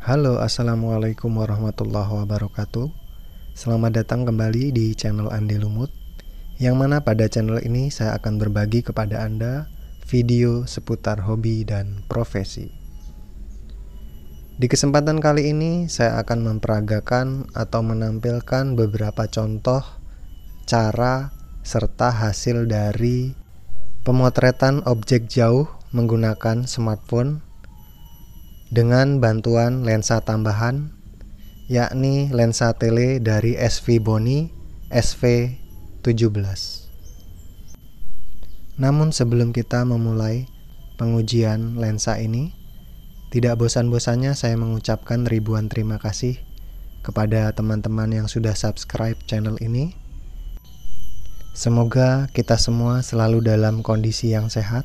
Halo, assalamualaikum warahmatullahi wabarakatuh. Selamat datang kembali di channel Andi Lumut, yang mana pada channel ini saya akan berbagi kepada Anda video seputar hobi dan profesi. Di kesempatan kali ini saya akan memperagakan atau menampilkan beberapa contoh cara serta hasil dari pemotretan objek jauh menggunakan smartphone dengan bantuan lensa tambahan, yakni lensa tele dari SVBONY SV17. Namun sebelum kita memulai pengujian lensa ini, tidak bosan-bosannya saya mengucapkan ribuan terima kasih kepada teman-teman yang sudah subscribe channel ini. Semoga kita semua selalu dalam kondisi yang sehat,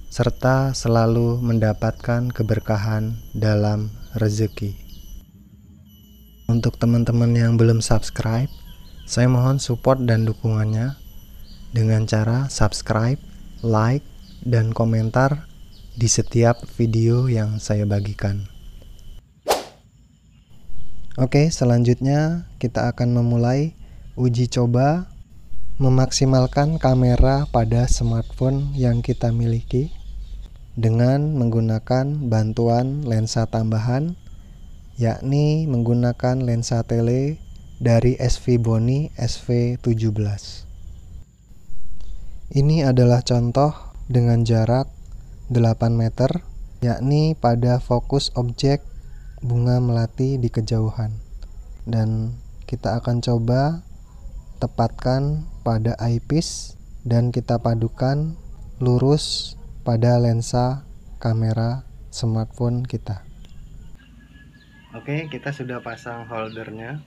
serta selalu mendapatkan keberkahan dalam rezeki. Untuk teman-teman yang belum subscribe, saya mohon support dan dukungannya dengan cara subscribe, like, dan komentar di setiap video yang saya bagikan. Oke, selanjutnya kita akan memulai uji coba memaksimalkan kamera pada smartphone yang kita miliki dengan menggunakan bantuan lensa tambahan, yakni menggunakan lensa tele dari SVBONY SV17. Ini adalah contoh dengan jarak 8 meter, yakni pada fokus objek bunga melati di kejauhan. Dan kita akan coba tepatkan pada eyepiece dan kita padukan lurus pada lensa kamera smartphone kita. Oke, kita sudah pasang holdernya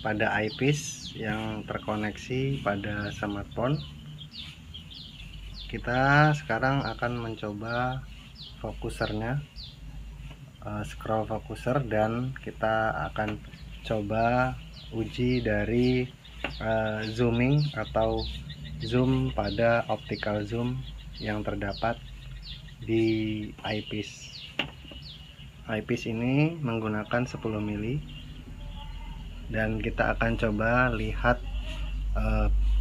pada eyepiece yang terkoneksi pada smartphone. Kita sekarang akan mencoba fokusernya, scroll fokuser, dan kita akan coba uji dari zooming atau zoom pada optical zoom yang terdapat di eyepiece. Eyepiece ini menggunakan 10 mili, dan kita akan coba lihat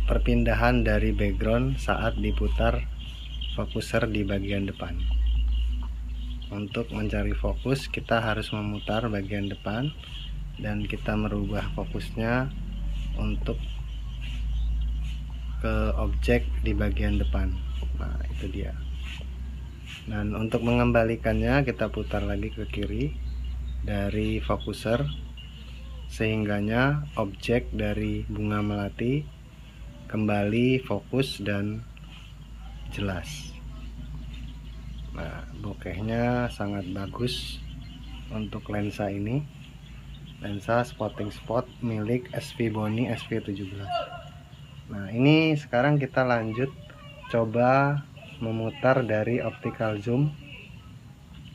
perpindahan dari background saat diputar fokuser di bagian depan. Untuk mencari fokus, kita harus memutar bagian depan dan kita merubah fokusnya untuk ke objek di bagian depan. Nah, itu dia. Dan untuk mengembalikannya, kita putar lagi ke kiri dari fokuser sehingganya objek dari bunga melati kembali fokus dan jelas. Nah, bokehnya sangat bagus untuk lensa ini, lensa spotting spot milik SVBONY SV17. Nah, ini sekarang kita lanjut coba memutar dari optical zoom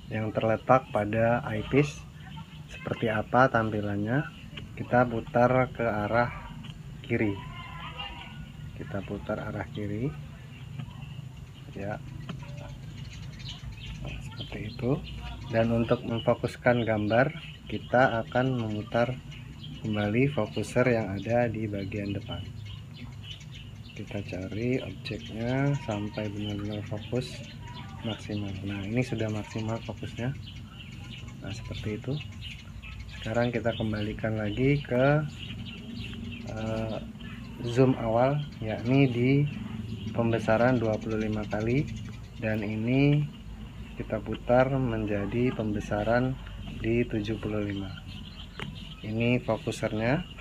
yang terletak pada eyepiece. Seperti apa tampilannya? Kita putar ke arah kiri. Kita putar arah kiri. Ya. Nah, seperti itu. Dan untuk memfokuskan gambar, kita akan memutar kembali fokuser yang ada di bagian depan. Kita cari objeknya sampai benar-benar fokus maksimal. Nah, ini sudah maksimal fokusnya. Nah, seperti itu. Sekarang kita kembalikan lagi ke zoom awal, yakni di pembesaran 25 kali, dan ini kita putar menjadi pembesaran di 75. Ini fokusernya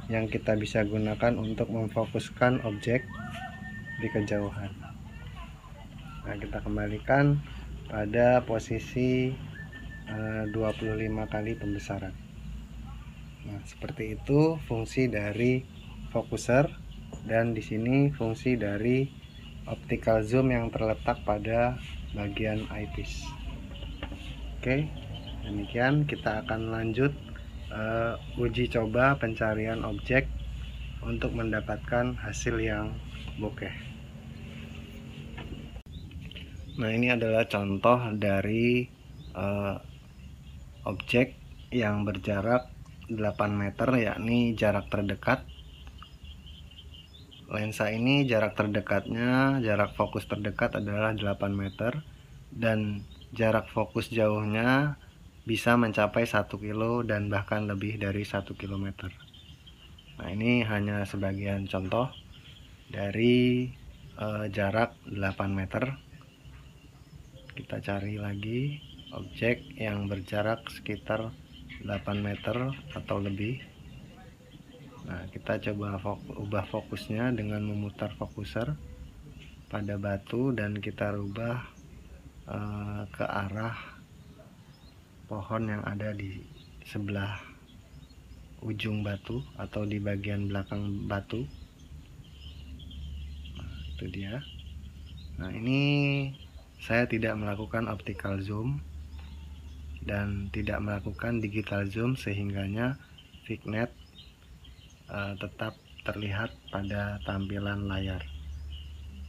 yang kita bisa gunakan untuk memfokuskan objek di kejauhan. Nah, kita kembalikan pada posisi 25 kali pembesaran. Nah, seperti itu fungsi dari fokuser, dan di sini fungsi dari optical zoom yang terletak pada bagian eyepiece. Oke, demikian kita akan lanjut uji coba pencarian objek untuk mendapatkan hasil yang bokeh. Nah, ini adalah contoh dari objek yang berjarak 8 meter, yakni jarak terdekat. Lensa ini jarak terdekatnya, jarak fokus terdekat adalah 8 meter dan jarak fokus jauhnya bisa mencapai 1 kilo dan bahkan lebih dari 1 km. Nah, ini hanya sebagian contoh dari jarak 8 meter. Kita cari lagi objek yang berjarak sekitar 8 meter atau lebih. Nah, kita coba ubah fokusnya dengan memutar fokuser pada batu dan kita rubah ke arah pohon yang ada di sebelah ujung batu atau di bagian belakang batu. Nah, itu dia. Nah, ini saya tidak melakukan optical zoom dan tidak melakukan digital zoom sehingganya vignette tetap terlihat pada tampilan layar.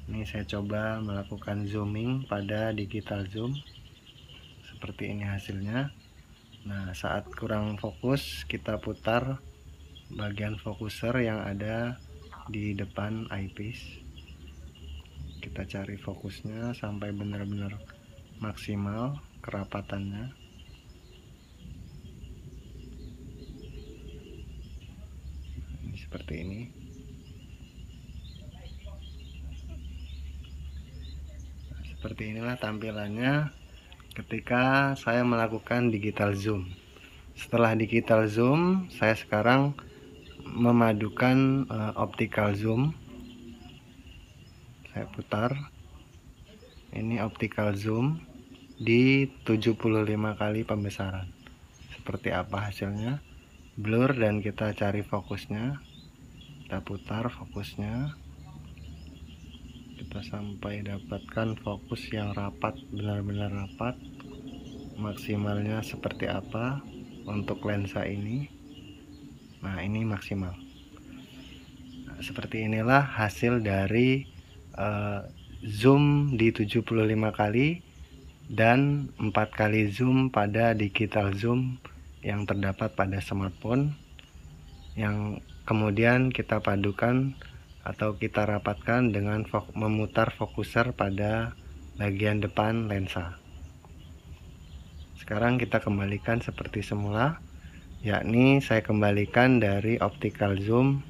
Ini saya coba melakukan zooming pada digital zoom. Seperti ini hasilnya. Nah, saat kurang fokus, kita putar bagian fokuser yang ada di depan eyepiece. Kita cari fokusnya sampai benar-benar maksimal kerapatannya. Seperti ini. Nah, seperti inilah tampilannya ketika saya melakukan digital zoom. Setelah digital zoom, saya sekarang memadukan optical zoom. Saya putar. Ini optical zoom di 75 kali pembesaran. Seperti apa hasilnya? Blur dan kita cari fokusnya. Kita putar fokusnya, kita sampai dapatkan fokus yang rapat, benar-benar rapat. Maksimalnya seperti apa untuk lensa ini? Nah, ini maksimal. Nah, seperti inilah hasil dari zoom di 75 kali dan 4 kali zoom pada digital zoom yang terdapat pada smartphone, yang kemudian kita padukan atau kita rapatkan dengan memutar fokuser pada bagian depan lensa. Sekarang kita kembalikan seperti semula, yakni saya kembalikan dari optical zoom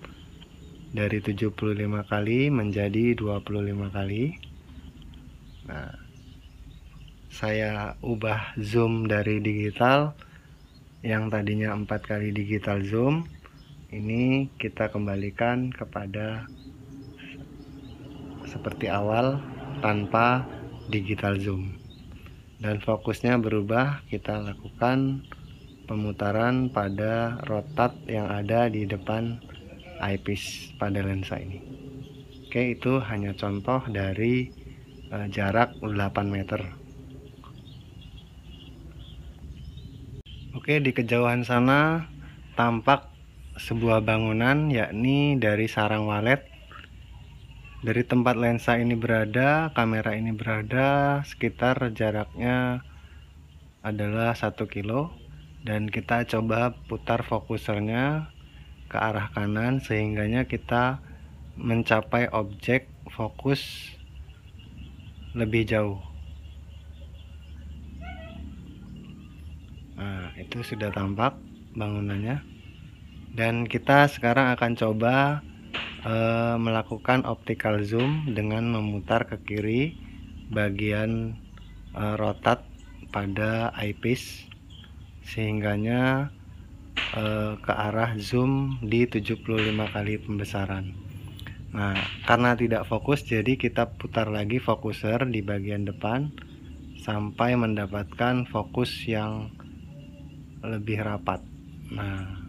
dari 75 kali menjadi 25 kali. Nah, saya ubah zoom dari digital yang tadinya 4 kali digital zoom. Ini kita kembalikan kepada seperti awal tanpa digital zoom, dan fokusnya berubah. Kita lakukan pemutaran pada rotat yang ada di depan eyepiece pada lensa ini. Oke, itu hanya contoh dari jarak 8 meter. Oke, di kejauhan sana tampak sebuah bangunan, yakni dari sarang walet. Dari tempat lensa ini berada, kamera ini berada, sekitar jaraknya adalah 1 kilo. Dan kita coba putar fokusernya ke arah kanan sehingganya kita mencapai objek fokus lebih jauh. Nah, itu sudah tampak bangunannya. Dan kita sekarang akan coba melakukan optical zoom dengan memutar ke kiri bagian rotat pada eyepiece sehingganya ke arah zoom di 75 kali pembesaran. Nah, karena tidak fokus, jadi kita putar lagi fokuser di bagian depan sampai mendapatkan fokus yang lebih rapat. Nah,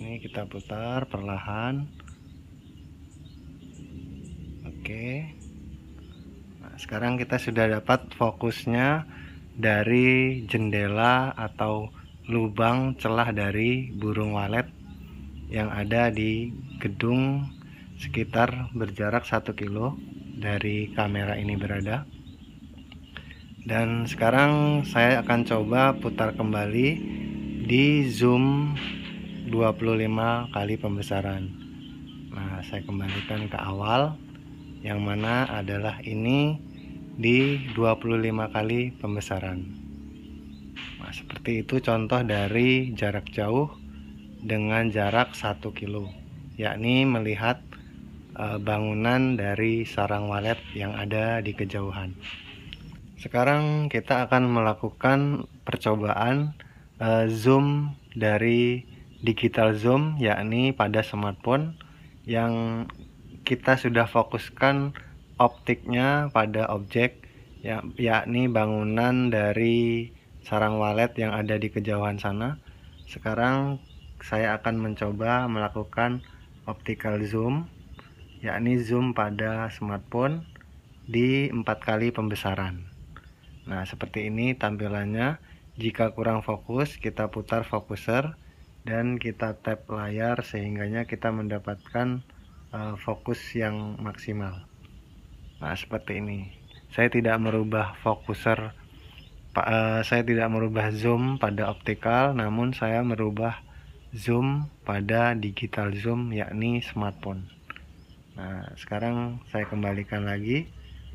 ini kita putar perlahan. Oke. Nah, sekarang kita sudah dapat fokusnya dari jendela atau lubang celah dari burung walet yang ada di gedung sekitar berjarak 1 kilo dari kamera ini berada. Dan sekarang saya akan coba putar kembali di zoom 25 kali pembesaran. Nah, saya kembalikan ke awal, yang mana adalah ini di 25 kali pembesaran. Nah, seperti itu contoh dari jarak jauh dengan jarak 1 kilo, yakni melihat bangunan dari sarang walet yang ada di kejauhan. Sekarang kita akan melakukan percobaan zoom dari digital zoom, yakni pada smartphone yang kita sudah fokuskan optiknya pada objek yakni bangunan dari sarang walet yang ada di kejauhan sana. Sekarang saya akan mencoba melakukan optical zoom, yakni zoom pada smartphone di 4 kali pembesaran. Nah, seperti ini tampilannya. Jika kurang fokus, kita putar fokuser dan kita tap layar sehingganya kita mendapatkan fokus yang maksimal. Nah, seperti ini. Saya tidak merubah fokuser, saya tidak merubah zoom pada optikal, namun saya merubah zoom pada digital zoom, yakni smartphone. Nah, sekarang saya kembalikan lagi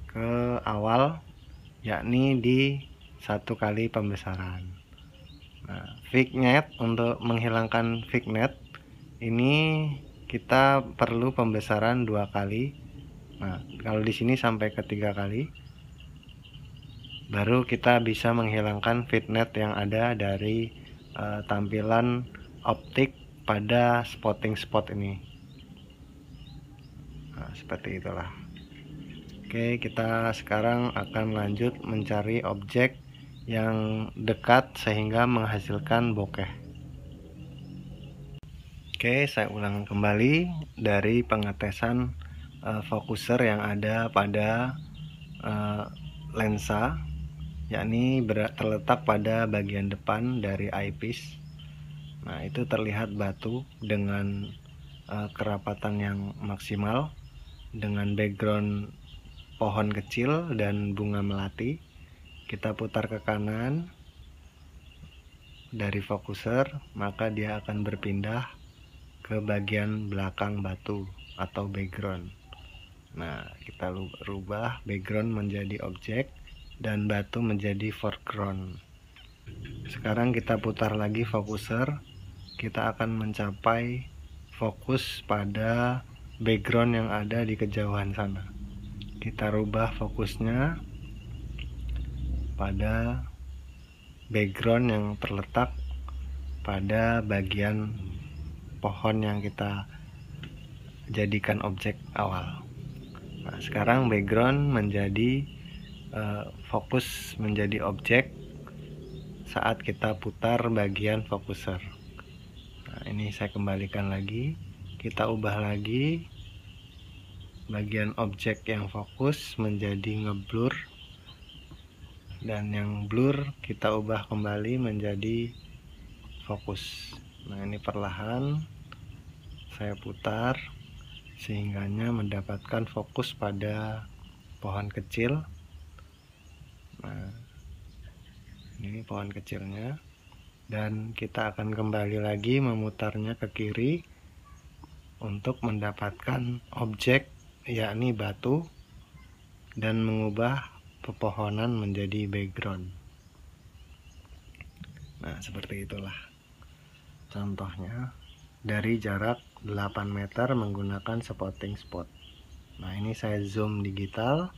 ke awal, yakni di 1 kali pembesaran. Nah, vignette, untuk menghilangkan vignette ini kita perlu pembesaran 2 kali. Nah, kalau di sini sampai ke 3 kali, baru kita bisa menghilangkan vignette yang ada dari tampilan optik pada spotting spot ini. Nah, seperti itulah. Oke, kita sekarang akan lanjut mencari objek yang dekat sehingga menghasilkan bokeh. Oke, saya ulang kembali dari pengetesan fokuser yang ada pada lensa, yakni terletak pada bagian depan dari eyepiece. Nah, itu terlihat batu dengan kerapatan yang maksimal, dengan background pohon kecil dan bunga melati. Kita putar ke kanan dari fokuser, maka dia akan berpindah ke bagian belakang batu atau background. Nah, kita rubah background menjadi objek dan batu menjadi foreground. Sekarang kita putar lagi fokuser, kita akan mencapai fokus pada background yang ada di kejauhan sana. Kita rubah fokusnya pada background yang terletak pada bagian pohon yang kita jadikan objek awal. Nah, sekarang background menjadi fokus menjadi objek saat kita putar bagian fokuser. Nah, ini saya kembalikan lagi, kita ubah lagi bagian objek yang fokus menjadi ngeblur, dan yang blur kita ubah kembali menjadi fokus. Nah, ini perlahan saya putar sehingganya mendapatkan fokus pada pohon kecil. Nah, ini pohon kecilnya, dan kita akan kembali lagi memutarnya ke kiri untuk mendapatkan objek, yakni batu, dan mengubah pepohonan menjadi background. Nah, seperti itulah contohnya dari jarak 8 meter menggunakan spotting spot. Nah, ini saya zoom digital,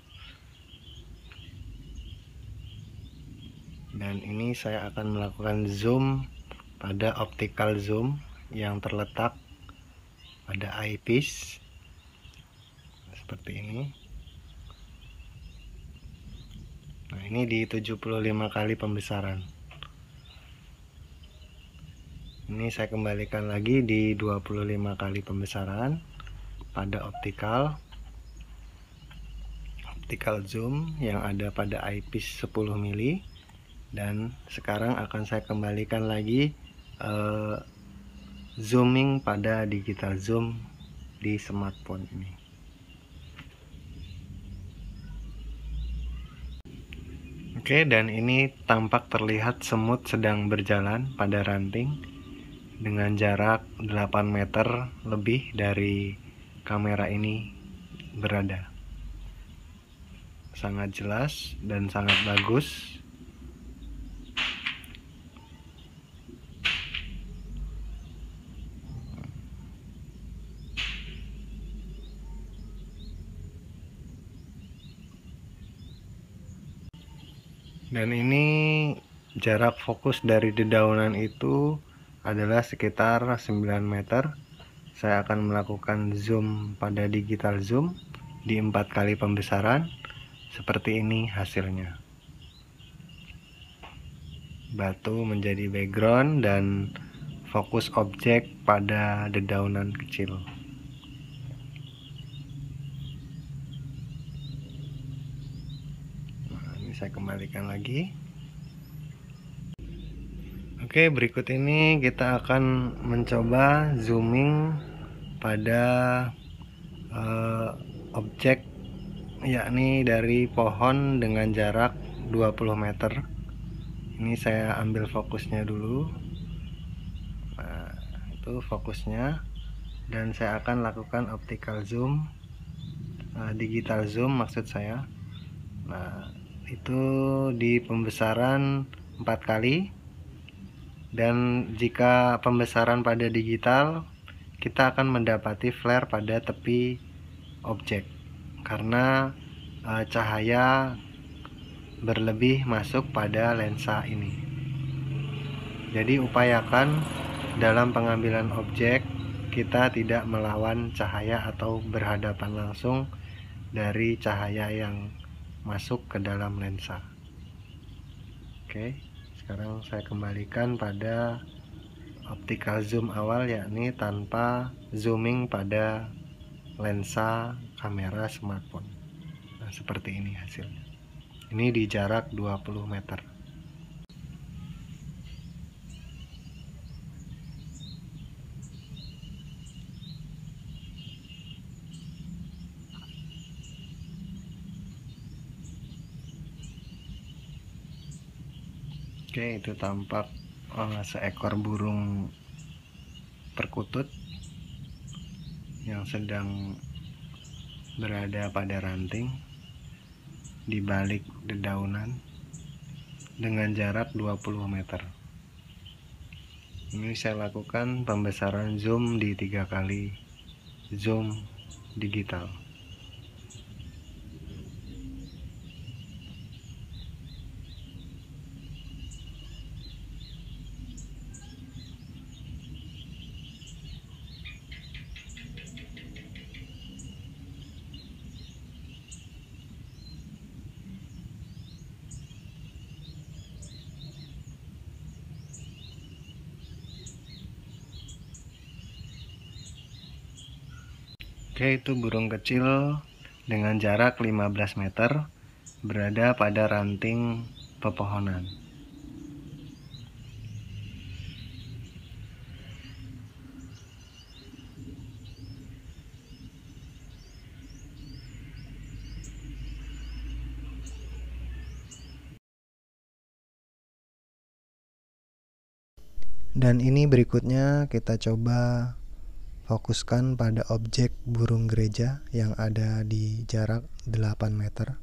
dan ini saya akan melakukan zoom pada optical zoom yang terletak pada eyepiece seperti ini. Nah, ini di 75 kali pembesaran. Ini saya kembalikan lagi di 25 kali pembesaran pada optical zoom yang ada pada eyepiece 10 mili. Dan sekarang akan saya kembalikan lagi zooming pada digital zoom di smartphone ini. Oke, dan ini tampak terlihat semut sedang berjalan pada ranting dengan jarak 8 meter lebih dari kamera ini berada. Sangat jelas dan sangat bagus. Dan ini jarak fokus dari dedaunan itu adalah sekitar 9 meter. Saya akan melakukan zoom pada digital zoom di 4 kali pembesaran. Seperti ini hasilnya. Batu menjadi background dan fokus objek pada dedaunan kecil. Nah, ini saya kembalikan lagi. Oke, berikut ini kita akan mencoba zooming pada objek, yakni dari pohon dengan jarak 20 meter. Ini saya ambil fokusnya dulu. Nah, itu fokusnya, dan saya akan lakukan optical zoom, digital zoom maksud saya. Nah, itu di pembesaran 4 kali. Dan jika pembesaran pada digital, kita akan mendapati flare pada tepi objek karena cahaya berlebih masuk pada lensa ini. Jadi upayakan dalam pengambilan objek kita tidak melawan cahaya atau berhadapan langsung dari cahaya yang masuk ke dalam lensa. Oke, sekarang saya kembalikan pada optical zoom awal, yakni tanpa zooming pada lensa kamera smartphone. Nah, seperti ini hasilnya. Ini di jarak 20 meter. Oke, itu tampak seekor burung perkutut yang sedang berada pada ranting di balik dedaunan dengan jarak 20 meter. Ini saya lakukan pembesaran zoom di 3 kali zoom digital. Oke, itu burung kecil dengan jarak 15 meter berada pada ranting pepohonan. Dan ini berikutnya kita coba fokuskan pada objek burung gereja yang ada di jarak 8 meter.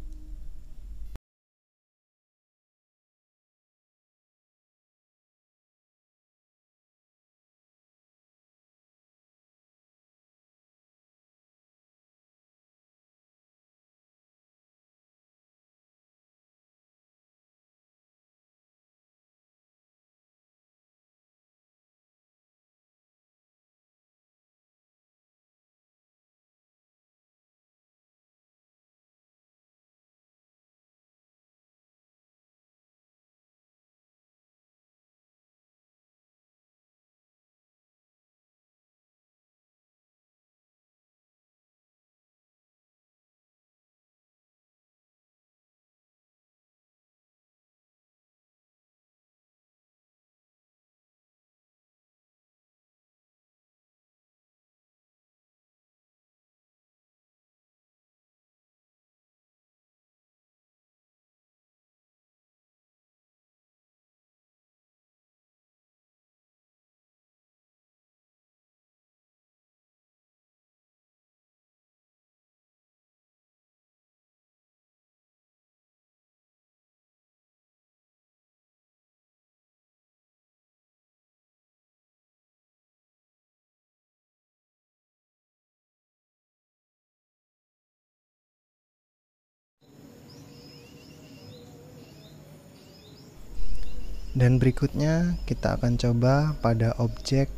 Dan berikutnya kita akan coba pada objek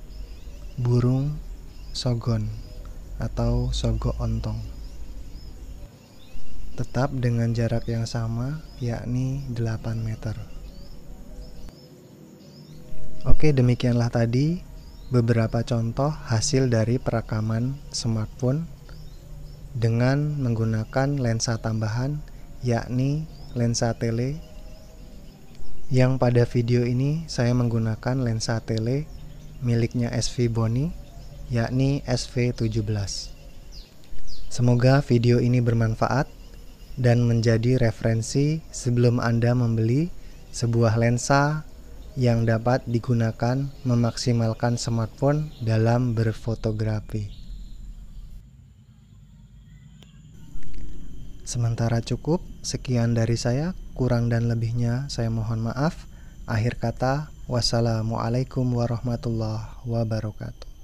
burung sogon atau sogo ontong. Tetap dengan jarak yang sama, yakni 8 meter. Oke, demikianlah tadi beberapa contoh hasil dari perekaman smartphone dengan menggunakan lensa tambahan, yakni lensa tele. Yang pada video ini saya menggunakan lensa tele miliknya SV Bony, yakni SV17. Semoga video ini bermanfaat dan menjadi referensi sebelum Anda membeli sebuah lensa yang dapat digunakan memaksimalkan smartphone dalam berfotografi. Sementara cukup, sekian dari saya, kurang dan lebihnya saya mohon maaf. Akhir kata, wassalamualaikum warahmatullahi wabarakatuh.